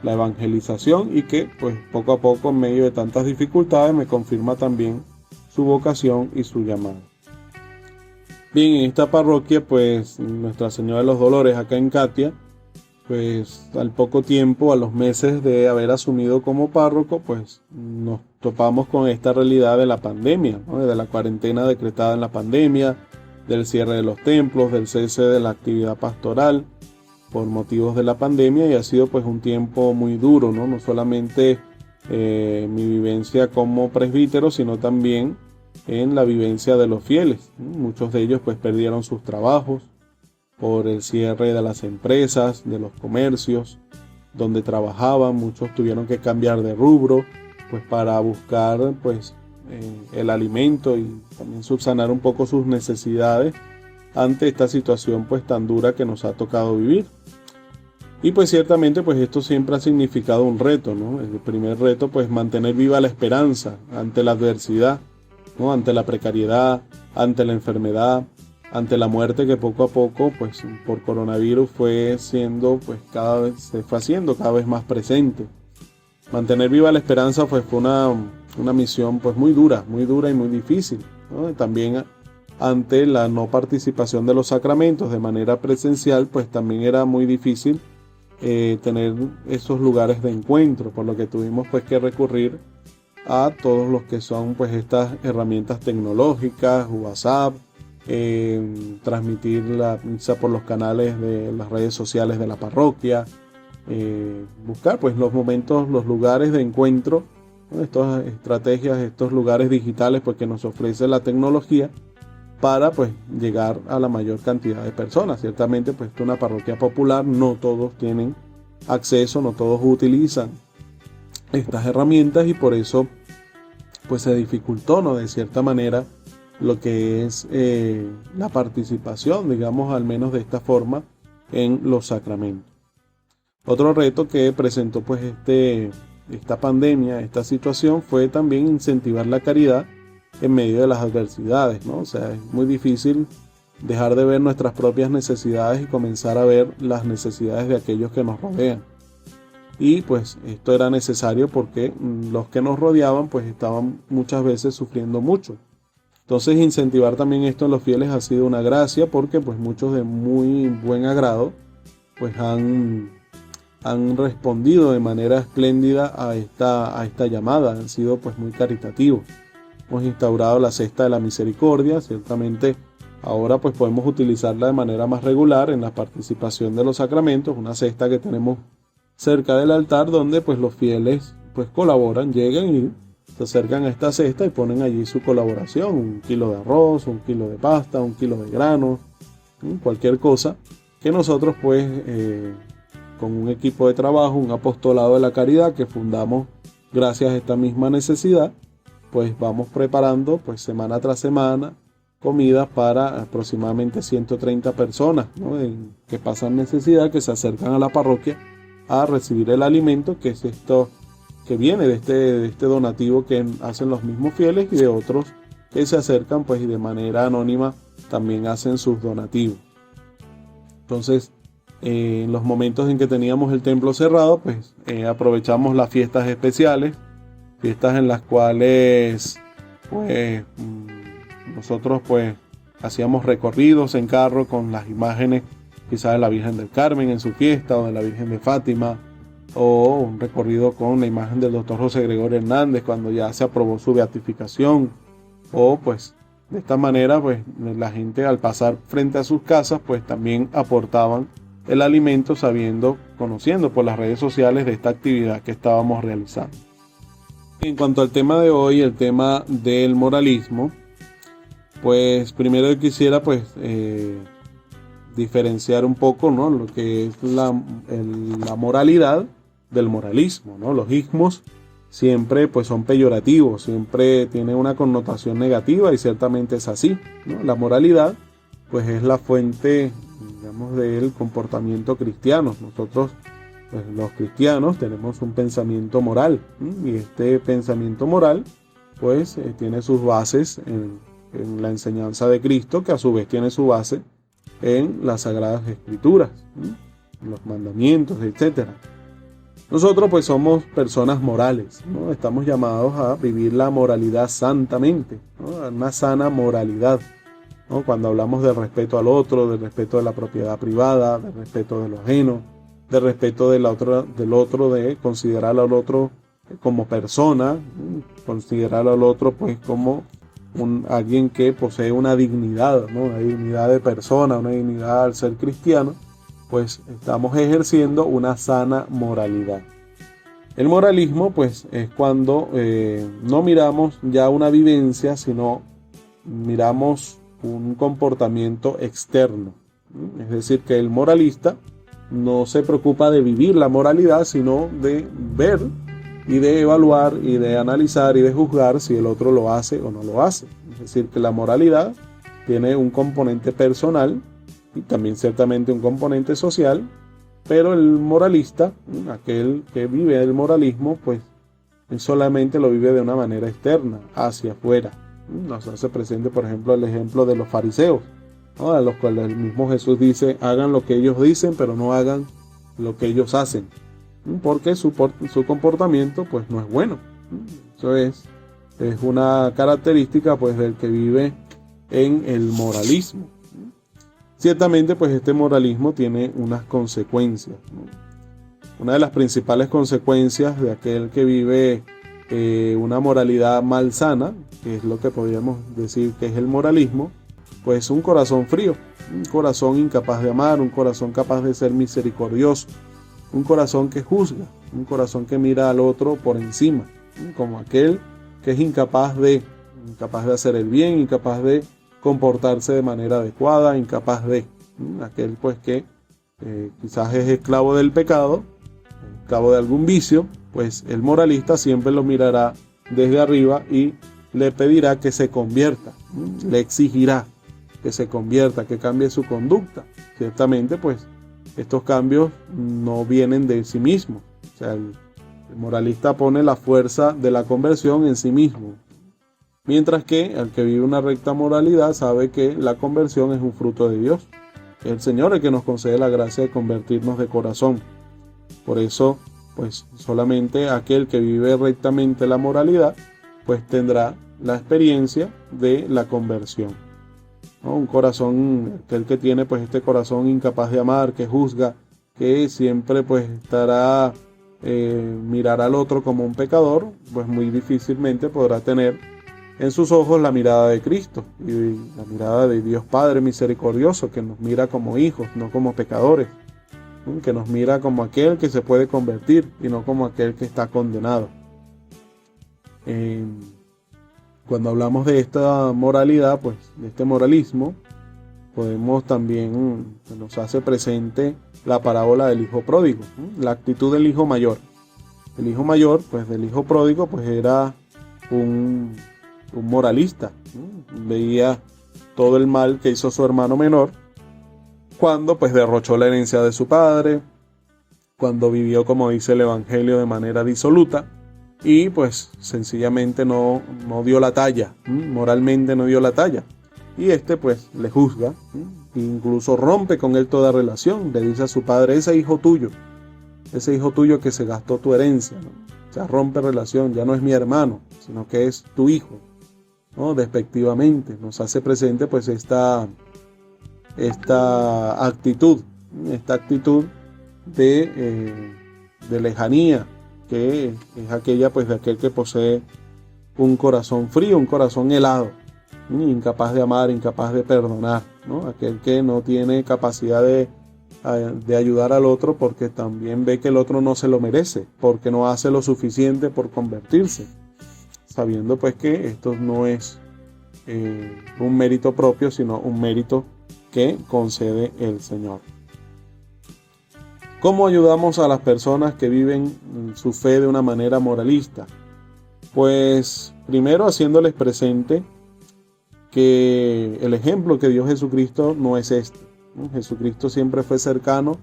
la evangelización, y que pues poco a poco en medio de tantas dificultades me confirma también su vocación y su llamado. Bien, en esta parroquia pues Nuestra Señora de los Dolores acá en Catia, pues al poco tiempo, a los meses de haber asumido como párroco, pues nos topamos con esta realidad de la pandemia, ¿no? De la cuarentena decretada en la pandemia, del cierre de los templos, del cese de la actividad pastoral por motivos de la pandemia, y ha sido pues un tiempo muy duro, ¿no? No solamente mi vivencia como presbítero, sino también en la vivencia de los fieles. Muchos de ellos pues perdieron sus trabajos por el cierre de las empresas, de los comercios donde trabajaban. Muchos tuvieron que cambiar de rubro pues para buscar pues el alimento y también subsanar un poco sus necesidades ante esta situación pues tan dura que nos ha tocado vivir. Y pues ciertamente pues esto siempre ha significado un reto, ¿no? El primer reto pues mantener viva la esperanza ante la adversidad, ¿no? Ante la precariedad, ante la enfermedad, ante la muerte que poco a poco pues por coronavirus fue haciendo cada vez más presente. Mantener viva la esperanza pues fue una misión pues muy dura y muy difícil, ¿no? También ante la no participación de los sacramentos de manera presencial, pues también era muy difícil tener esos lugares de encuentro, por lo que tuvimos pues que recurrir a todos los que son pues estas herramientas tecnológicas, WhatsApp, transmitir la misa por los canales de las redes sociales de la parroquia, buscar pues los momentos, los lugares de encuentro, ¿no? Estas estrategias, estos lugares digitales pues que nos ofrece la tecnología para pues llegar a la mayor cantidad de personas. Ciertamente pues esta es una parroquia popular, no todos tienen acceso, no todos utilizan estas herramientas, y por eso pues se dificultó, ¿no? De cierta manera lo que es la participación, digamos, al menos de esta forma, en los sacramentos. Otro reto que presentó pues esta pandemia, esta situación, fue también incentivar la caridad en medio de las adversidades, ¿no? O sea, es muy difícil dejar de ver nuestras propias necesidades y comenzar a ver las necesidades de aquellos que nos rodean. Y pues esto era necesario porque los que nos rodeaban pues estaban muchas veces sufriendo mucho. Entonces incentivar también esto en los fieles ha sido una gracia, porque pues muchos de muy buen agrado pues han respondido de manera espléndida a esta llamada, han sido pues muy caritativos. Hemos instaurado la cesta de la misericordia, ciertamente Ahora pues podemos utilizarla de manera más regular en la participación de los sacramentos, una cesta que tenemos cerca del altar donde pues los fieles pues colaboran, llegan y se acercan a esta cesta y ponen allí su colaboración, 1 kilo de arroz, 1 kilo de pasta, 1 kilo de granos, cualquier cosa que nosotros pues con un equipo de trabajo, un apostolado de la caridad que fundamos gracias a esta misma necesidad, pues vamos preparando pues semana tras semana comidas para aproximadamente 130 personas, ¿no?, que pasan necesidad, que se acercan a la parroquia a recibir el alimento, que es esto que viene de este donativo que hacen los mismos fieles y de otros que se acercan pues y de manera anónima también hacen sus donativos. Entonces, en los momentos en que teníamos el templo cerrado, pues aprovechamos las fiestas especiales, fiestas en las cuales pues nosotros pues hacíamos recorridos en carro con las imágenes quizás de la Virgen del Carmen en su fiesta, o de la Virgen de Fátima, o un recorrido con la imagen del Dr. José Gregorio Hernández cuando ya se aprobó su beatificación, o pues de esta manera pues la gente al pasar frente a sus casas pues también aportaban el alimento conociendo por las redes sociales de esta actividad que estábamos realizando. En cuanto al tema de hoy, el tema del moralismo, pues primero quisiera pues diferenciar un poco, ¿no?, lo que es la moralidad del moralismo, ¿no? Los ismos siempre pues son peyorativos, siempre tienen una connotación negativa y ciertamente es así, ¿no? La moralidad pues es la fuente, digamos, del comportamiento cristiano. Nosotros pues los cristianos tenemos un pensamiento moral, ¿sí? Y este pensamiento moral pues tiene sus bases en la enseñanza de Cristo, que a su vez tiene su base en las Sagradas Escrituras, ¿sí?, los mandamientos, etc. Nosotros pues somos personas morales, ¿no? Estamos llamados a vivir la moralidad santamente, ¿no?, una sana moralidad, ¿no? Cuando hablamos del respeto al otro, del respeto de la propiedad privada, del respeto de lo ajeno, del respeto del otro, de considerar al otro como persona, considerar al otro pues como alguien que posee una dignidad, ¿no?, una dignidad de persona, una dignidad al ser cristiano, pues estamos ejerciendo una sana moralidad. El moralismo pues es cuando no miramos ya una vivencia, sino miramos un comportamiento externo. Es decir, que el moralista no se preocupa de vivir la moralidad, sino de ver y de evaluar y de analizar y de juzgar si el otro lo hace o no lo hace. Es decir, que la moralidad tiene un componente personal y también ciertamente un componente social, pero el moralista, aquel que vive el moralismo, pues él solamente lo vive de una manera externa, hacia afuera. Nos hace presente, por ejemplo, el ejemplo de los fariseos, ¿no?, a los cuales el mismo Jesús dice: hagan lo que ellos dicen, pero no hagan lo que ellos hacen, porque su comportamiento pues no es bueno. Eso es una característica pues del que vive en el moralismo. Ciertamente pues este moralismo tiene unas consecuencias, ¿no? Una de las principales consecuencias de aquel que vive una moralidad malsana, que es lo que podríamos decir que es el moralismo, pues un corazón frío, un corazón incapaz de amar, un corazón capaz de ser misericordioso, un corazón que juzga, un corazón que mira al otro por encima, como aquel que es incapaz de hacer el bien, incapaz de comportarse de manera adecuada, incapaz de, aquel pues que quizás es esclavo del pecado, esclavo de algún vicio, pues el moralista siempre lo mirará desde arriba y le pedirá que se convierta, le exigirá que se convierta, que cambie su conducta. Ciertamente pues estos cambios no vienen de sí mismo, o sea, el moralista pone la fuerza de la conversión en sí mismo, mientras que el que vive una recta moralidad sabe que la conversión es un fruto de Dios. Es el Señor el que nos concede la gracia de convertirnos de corazón. Por eso, pues solamente aquel que vive rectamente la moralidad, pues tendrá la experiencia de la conversión, ¿no? Un corazón, aquel que tiene pues este corazón incapaz de amar, que juzga, que siempre pues estará mirar al otro como un pecador, pues muy difícilmente podrá tener en sus ojos la mirada de Cristo y la mirada de Dios Padre misericordioso, que nos mira como hijos, no como pecadores, que nos mira como aquel que se puede convertir y no como aquel que está condenado. Cuando hablamos de esta moralidad, pues de este moralismo, podemos también, nos hace presente la parábola del hijo pródigo, la actitud del hijo mayor. El hijo mayor, pues del hijo pródigo, pues era un moralista, veía todo el mal que hizo su hermano menor cuando pues derrochó la herencia de su padre, cuando vivió, como dice el Evangelio, de manera disoluta y pues sencillamente no dio la talla, moralmente no dio la talla. Y pues le juzga, incluso rompe con él toda relación, le dice a su padre: ese hijo tuyo que se gastó tu herencia, ¿no? O sea, rompe relación, ya no es mi hermano, sino que es tu hijo, ¿no? Despectivamente, nos hace presente pues esta actitud de lejanía, que es aquella pues de aquel que posee un corazón frío, un corazón helado, incapaz de amar, incapaz de perdonar, ¿no? Aquel que no tiene capacidad de ayudar al otro porque también ve que el otro no se lo merece, porque no hace lo suficiente por convertirse, sabiendo pues que esto no es un mérito propio, sino un mérito que concede el Señor. ¿Cómo ayudamos a las personas que viven su fe de una manera moralista? Pues primero haciéndoles presente que el ejemplo que dio Jesucristo no es este. Jesucristo siempre fue cercano,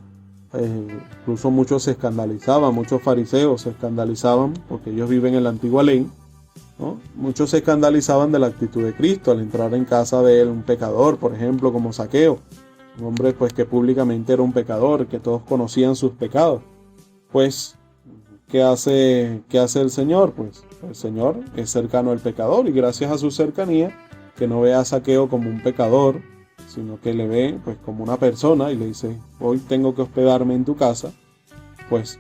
incluso muchos se escandalizaban, muchos fariseos se escandalizaban porque ellos viven en la antigua ley, ¿no? Muchos se escandalizaban de la actitud de Cristo al entrar en casa de él, un pecador, por ejemplo, como Zaqueo, un hombre pues que públicamente era un pecador, que todos conocían sus pecados. Pues, ¿qué hace el Señor? Pues el Señor es cercano al pecador y gracias a su cercanía, que no ve a Zaqueo como un pecador, sino que le ve pues como una persona y le dice: hoy tengo que hospedarme en tu casa. Pues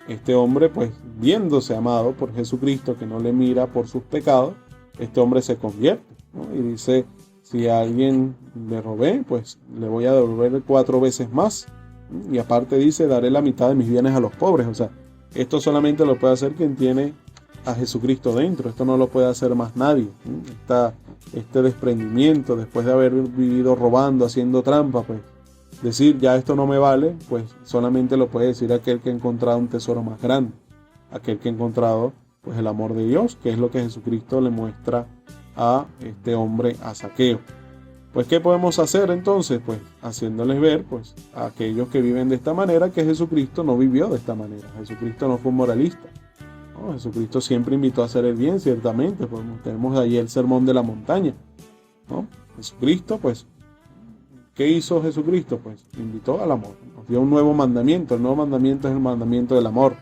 este hombre, pues viéndose amado por Jesucristo, que no le mira por sus pecados, este hombre se convierte, ¿no? Y dice: si a alguien le robé, pues le voy a devolver 4 veces más, y aparte dice: daré la mitad de mis bienes a los pobres. O sea, esto solamente lo puede hacer quien tiene a Jesucristo dentro, esto no lo puede hacer más nadie. Este desprendimiento después de haber vivido robando, haciendo trampa, pues decir: ya esto no me vale, pues solamente lo puede decir aquel que ha encontrado un tesoro más grande, aquel que ha encontrado pues el amor de Dios, que es lo que Jesucristo le muestra a este hombre, a Zaqueo. Pues ¿qué podemos hacer entonces? Pues haciéndoles ver pues a aquellos que viven de esta manera que Jesucristo no vivió de esta manera. Jesucristo no fue un moralista, ¿no? Jesucristo siempre invitó a hacer el bien, ciertamente. Pues tenemos ahí el sermón de la montaña, ¿no? Jesucristo, pues, ¿qué hizo Jesucristo? Pues invitó al amor, nos dio un nuevo mandamiento. El nuevo mandamiento es el mandamiento del amor,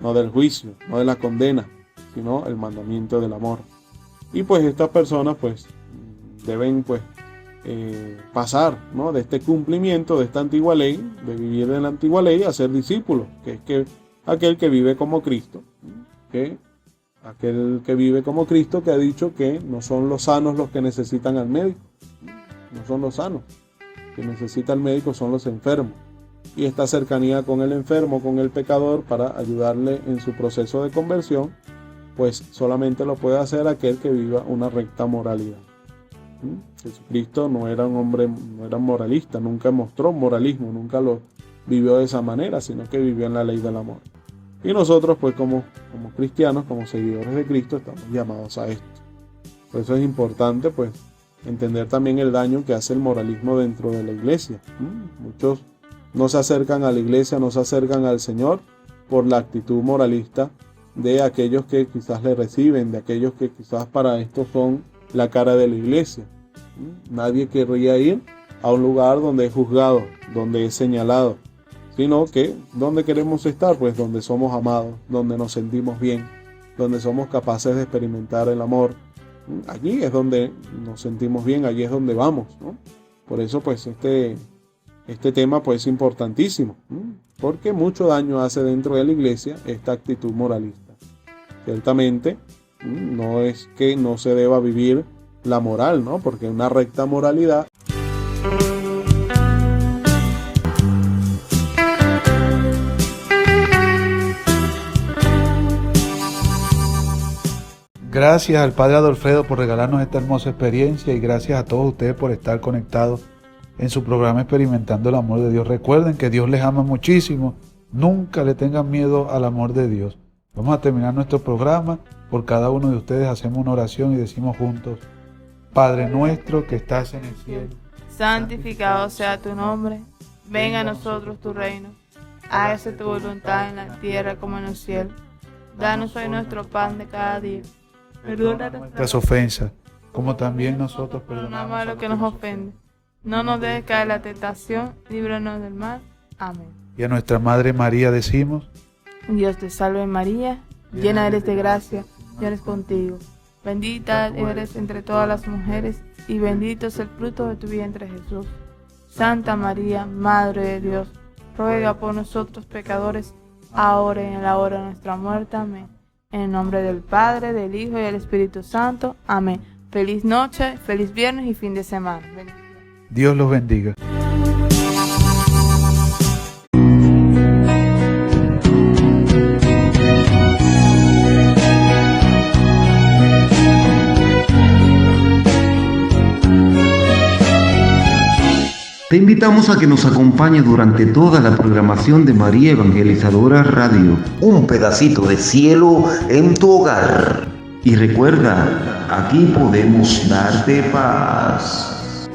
no del juicio, no de la condena, sino el mandamiento del amor. Y pues estas personas pues deben pues pasar, ¿no? De este cumplimiento de esta antigua ley, de vivir en la antigua ley, a ser discípulos, que es aquel que vive como Cristo, aquel que vive como Cristo, que ha dicho que no son los sanos los que necesitan al médico, no son los sanos, que necesita el médico son los enfermos. Y esta cercanía con el enfermo, con el pecador, para ayudarle en su proceso de conversión, pues solamente lo puede hacer aquel que viva una recta moralidad. Jesucristo no era un hombre, no era moralista, nunca mostró moralismo, nunca lo vivió de esa manera, sino que vivió en la ley del amor. Y nosotros pues como cristianos, como seguidores de Cristo, estamos llamados a esto. Por eso es importante pues entender también el daño que hace el moralismo dentro de la iglesia. Muchos no se acercan a la iglesia, no se acercan al Señor por la actitud moralista de aquellos que quizás le reciben, de aquellos que quizás para esto son la cara de la iglesia. Nadie querría ir a un lugar donde es juzgado, donde es señalado, sino que donde queremos estar, pues donde somos amados, donde nos sentimos bien, donde somos capaces de experimentar el amor. Allí es donde nos sentimos bien, allí es donde vamos, ¿no? Por eso pues este tema pues es importantísimo, porque mucho daño hace dentro de la iglesia esta actitud moralista. Ciertamente No es que no se deba vivir la moral, ¿no? Porque una recta moralidad Gracias al Padre Adolfredo por regalarnos esta hermosa experiencia y gracias a todos ustedes por estar conectados en su programa Experimentando el Amor de Dios. Recuerden que Dios les ama muchísimo. Nunca le tengan miedo al amor de Dios. Vamos a terminar nuestro programa. Por cada uno de ustedes hacemos una oración y decimos juntos: Padre nuestro que estás en el cielo, santificado sea tu nombre. Venga a nosotros tu reino. Hágase tu voluntad en la tierra como en el cielo. Danos hoy nuestro pan de cada día. Perdona nuestras ofensas, como también nosotros perdonamos a los que nos ofenden. No nos dejes caer en la tentación, líbranos del mal. Amén. Y a nuestra Madre María decimos: Dios te salve María, llena eres de gracia, Dios es contigo. Bendita eres entre todas las mujeres, y bendito es el fruto de tu vientre Jesús. Santa María, Madre de Dios, ruega por nosotros pecadores, ahora y en la hora de nuestra muerte. Amén. En el nombre del Padre, del Hijo y del Espíritu Santo. Amén. Feliz noche, feliz viernes y fin de semana. Dios los bendiga. Te invitamos a que nos acompañe durante toda la programación de María Evangelizadora Radio. Un pedacito de cielo en tu hogar. Y recuerda, aquí podemos darte paz.